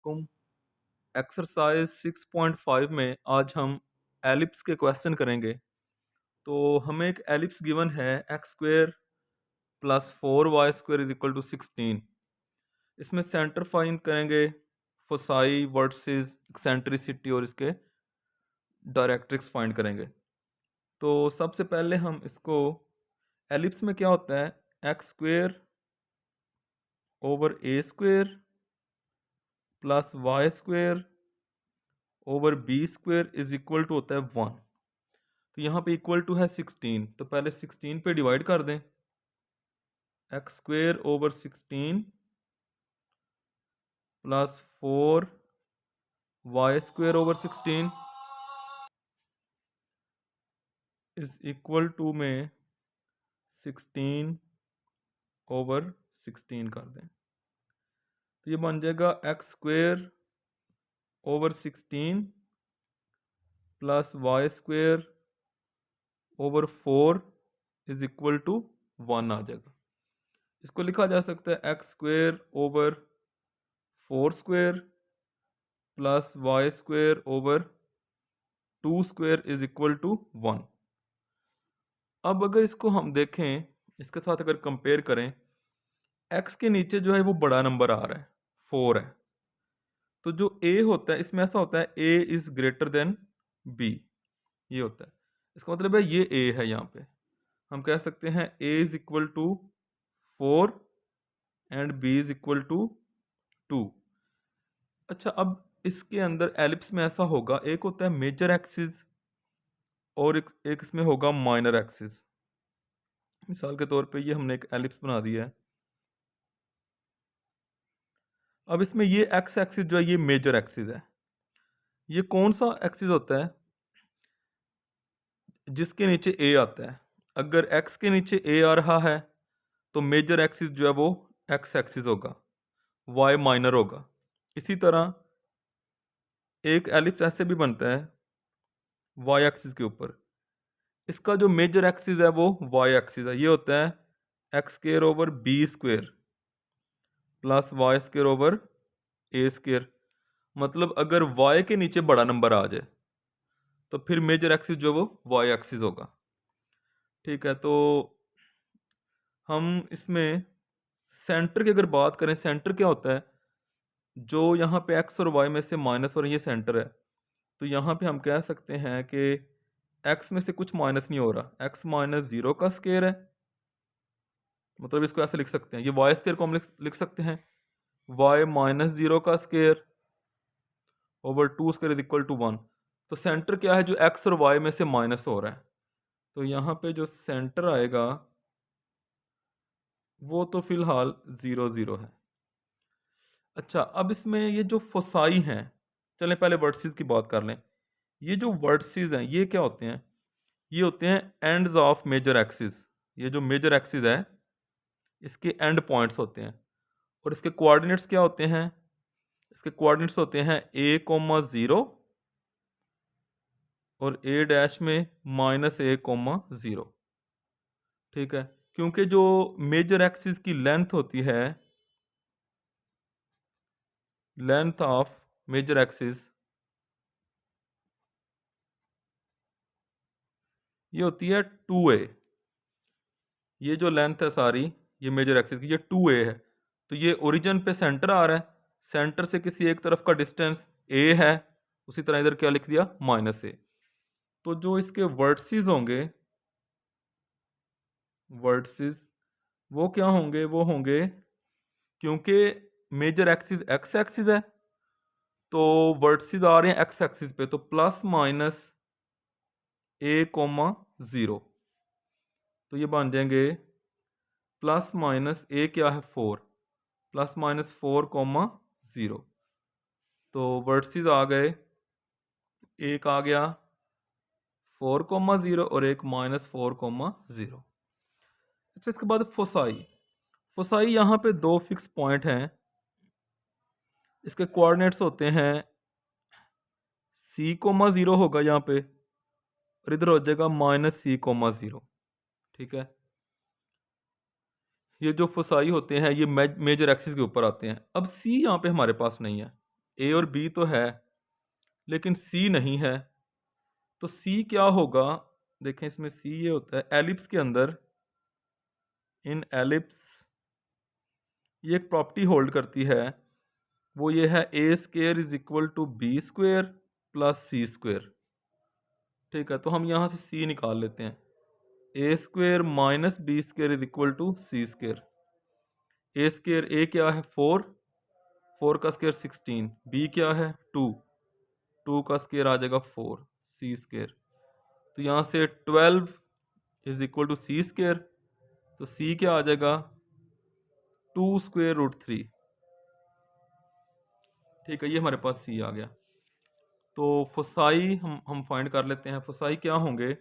वालेकुम। एक्सरसाइज 6.5 में आज हम एलिप्स के क्वेश्चन करेंगे। तो हमें एक एलिप्स गिवन है x square plus 4 y square is equal to 16। इसमें सेंटर फाइंड करेंगे, फोसाई वर्सेस एक्सेंट्रिसिटी और इसके डायरेक्ट्रिक्स फाइंड करेंगे। तो सबसे पहले हम इसको, एलिप्स में क्या होता है, x square over a square plus y square over b square is equal to होता है 1। तो यहाँ पे इक्वल टू है 16, तो पहले 16 पे डिवाइड कर दें। X square over 16 plus 4 y square over 16 is equal to में 16 ओवर 16 कर दें। तो ये बन जाएगा x square over 16 plus y square over 4 is equal to 1 आ जाएगा। इसको लिखा जा सकता है x square over 4 square plus y square over 2 square is equal to 1। अब अगर इसको हम देखें, इसके साथ अगर कंपेयर करें, एक्स के नीचे जो है वो बड़ा नंबर आ रहा है, 4 है। तो जो ए होता है इसमें ऐसा होता है ए इज ग्रेटर देन बी, ये होता है। इसका मतलब है ये ए है। यहाँ पे हम कह सकते हैं a is equal to 4 and b is equal to 2। अच्छा, अब इसके अंदर एलिप्स में ऐसा होगा, एक होता है मेजर एक्सिस और एक इसमें होगा माइनर एक्सिस। मिसाल के तौर पे ये हमने एक एलिप्स बना दिया है। अब इसमें ये एक्स एक्सिस जो है ये मेजर एक्सिस है। ये कौन सा एक्सिस होता है? जिसके नीचे ए आता है। अगर एक्स के नीचे ए आ रहा है तो मेजर एक्सिस जो है वो एक्स एक्सिस होगा, वाई माइनर होगा। इसी तरह एक एलिप्स ऐसे भी बनता है वाई एक्सिस के ऊपर। इसका जो मेजर एक्सिस है वो वाई एक्सिस है। ये होता है x square over b square plus y square over a square. मतलब अगर वाई के नीचे बड़ा नंबर आ जाए तो फिर मेजर एक्सिस जो वो वाई एक्सिस होगा। ठीक है, तो हम इसमें सेंटर की अगर बात करें, सेंटर क्या होता है? जो यहाँ पे एक्स और वाई में से माइनस और ये सेंटर है, तो यहाँ पे हम कह सकते हैं कि एक्स में से कुछ माइनस नहीं हो रहा, एक्स माइनस 0 का स्क्वायर है। मतलब इसको ऐसे लिख सकते हैं, ये वाई स्क्वायर को हम लिख सकते हैं वाई माइनस 0 का square over 2 square is equal to 1। तो सेंटर क्या है जो एक्स और वाई में से माइनस हो रहा है? तो यहाँ पे जो सेंटर आएगा वो तो फिलहाल 0 0 है। अच्छा, अब इसमें ये जो फोसाई हैं, चलें पहले वर्टिसेस की बात कर लें। ये जो वर्टिसेस हैं ये क्या होते हैं? ये होते हैं एंड्स ऑफ मेजर एक्सिस। ये जो मेजर एक्सिस है इसके एंड पॉइंट्स होते हैं। और इसके कोऑर्डिनेट्स क्या होते हैं? इसके कोऑर्डिनेट्स होते हैं a, 0 और a डैश में माइनस a, 0। ठीक है, क्योंकि जो मेजर एक्सिस की लेंथ होती है, लेंथ ऑफ मेजर एक्सिस ये होती है 2a। ये जो लेंथ है सारी ये मेजर एक्सिस की, ये 2a है। तो ये ओरिजिन पे सेंटर आ रहा है, सेंटर से किसी एक तरफ का डिस्टेंस a है। उसी तरह इधर क्या लिख दिया, माइनस a। तो जो इसके वर्टिसेस होंगे, वर्टिसेस वो क्या होंगे? वो होंगे, क्योंकि मेजर एक्सिस एक्स एक्सिस है तो वर्टिसेस आ रहे हैं एक्स एक्सिस पे, तो प्लस माइनस a, 0। तो ये बन जाएंगे प्लस माइनस a क्या है 4, प्लस माइनस 4, 0। तो वर्टिसेस आ गए, एक आ गया 4, 0 और एक माइनस 4, 0। अच्छा, इसके बाद फोसाई। फोसाई यहाँ पे दो फिक्स पॉइंट हैं। इसके कोऑर्डिनेट्स होते हैं c, 0 होगा यहाँ पे और इधर हो जाएगा माइनस c, 0। ठीक है, ये जो फोसाई होते हैं ये मेजर एक्सिस के ऊपर आते हैं। अब c यहाँ पे हमारे पास नहीं है, ए और बी तो है लेकिन सी नहीं है, तो सी क्या होगा? देखें इसमें सी ये होता है एलिप्स के अंदर, इन एलिप्स ये एक प्रॉपर्टी होल्ड करती है, वो ये है a square is equal to b square plus c square. ठीक है, तो हम यहाँ से सी निकाल लेते हैं। A square minus b square is equal to C square. A square a क्या है 4, 4 का स्क्वेयर 16, बी क्या है 2, 2 का स्क्वेयर आ जाएगा 4, सी स्क्वेयर। तो यहाँ से 12 is equal to C square, तो सी क्या आ जाएगा 2 स्क्वेयर रूट 3। ठीक है, ये हमारे पास सी आ गया। तो फोसाई हम फाइंड कर लेते हैं। फोसाई क्या होंगे?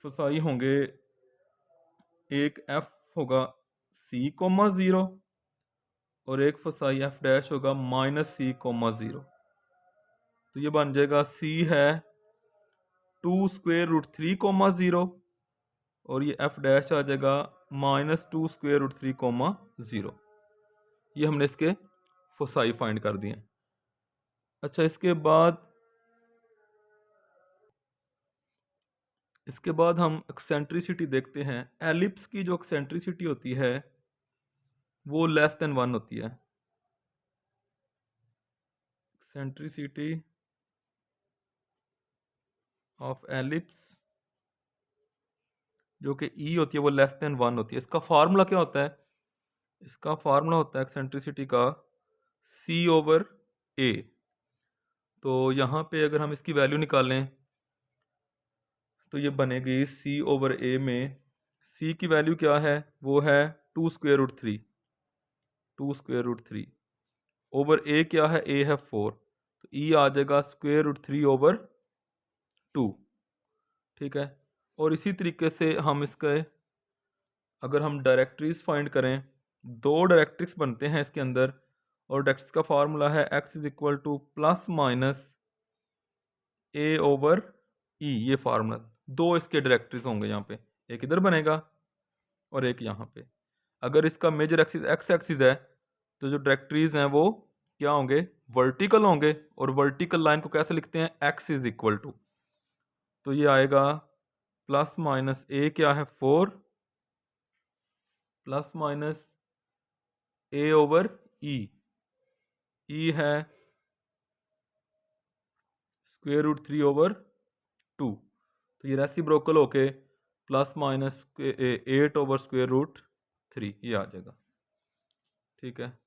फोसाई होंगे, एक एफ होगा सी कोमा 0 और एक फोसाई एफ डैश होगा माइनस सी कोमा 0। तो ये बन जाएगा सी है 2 स्क्वेयर रूट 3 कोमा 0 और ये एफ डैश आ जाएगा माइनस 2 स्क्वेयर रूट 3 कोमा 0। ये हमने इसके फोसाई फाइंड कर दिए। अच्छा, इसके बाद हम एक्सेंट्रिसिटी देखते हैं। एलिप्स की जो एक्सेंट्रिसिटी होती है वो लेस देन 1 होती है। एक्सेंट्रिसिटी ऑफ एलिप्स जो कि ई होती है वो लेस देन 1 होती है। इसका फार्मूला क्या होता है? इसका फार्मूला होता है एक्सेंट्रिसिटी का सी ओवर ए। तो यहाँ पे अगर हम इसकी वैल्यू निकालें तो ये बनेगी सी ओवर ए में सी की वैल्यू क्या है? वो है 2 square root 3, 2 square root 3 over a क्या है? ए है 4, तो ई आ जाएगा स्क्वेयर रूट 3 ओवर 2। ठीक है, और इसी तरीके से हम इसके अगर हम डायरेक्टरीज फाइंड करें, दो डायरेक्ट्रिक्स बनते हैं इसके अंदर, और डायरेक्ट्रिक्स का फार्मूला है x is equal to plus minus a over e. ये फार्मूला, दो इसके डायरेक्टरीज होंगे यहाँ पे, एक इधर बनेगा और एक यहाँ पे। अगर इसका मेजर एक्सिस एक्स एक्सिस है तो जो डायरेक्टरीज हैं वो क्या होंगे? वर्टिकल होंगे। और वर्टिकल लाइन को कैसे लिखते हैं? एक्स इज इक्वल टू, तो ये आएगा प्लस माइनस ए क्या है 4 प्लस माइनस ए ओवर ई, ई है स्क्वेयर रूट 3 ओवर 2। तो ये रेसिप्रोकल होके plus minus 8 over square root 3 ये आ जाएगा। ठीक है।